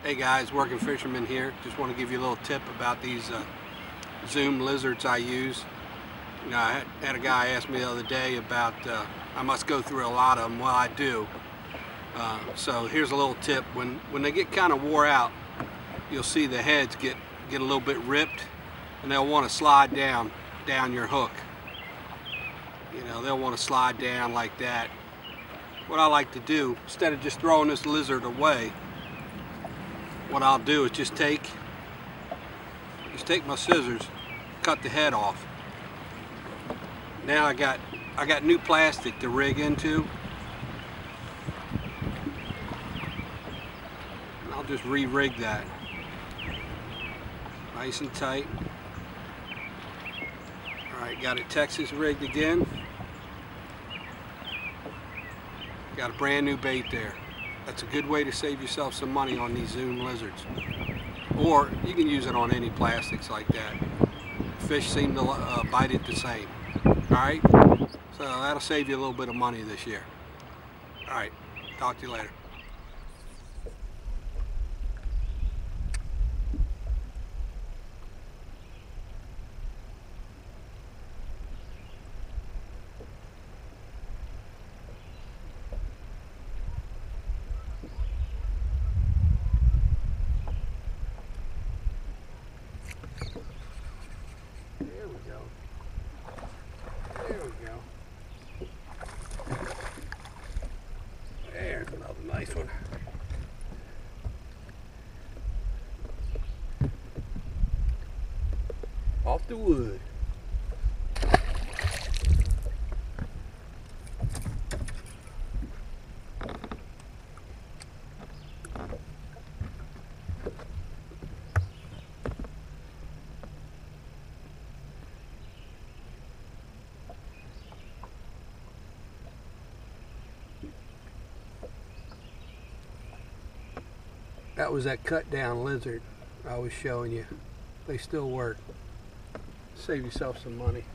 Hey guys, Working Fisherman here. Just want to give you a little tip about these zoom lizards I use. You know, I had a guy ask me the other day about I must go through a lot of them. Well, I do. So here's a little tip. When they get kind of wore out, you'll see the heads get a little bit ripped, and they'll want to slide down your hook. You know, they'll want to slide down like that. What I like to do, instead of just throwing this lizard away, what I'll do is just take my scissors, cut the head off. Now I got new plastic to rig into. And I'll just re-rig that. Nice and tight. Alright, got it Texas rigged again. Got a brand new bait there. That's a good way to save yourself some money on these zoom lizards. Or you can use it on any plastics like that. Fish seem to bite it the same. Alright? So that'll save you a little bit of money this year. Alright, talk to you later. There we go. There we go. There's another nice one. Off the wood. That was that cut down lizard I was showing you. They still work. Save yourself some money.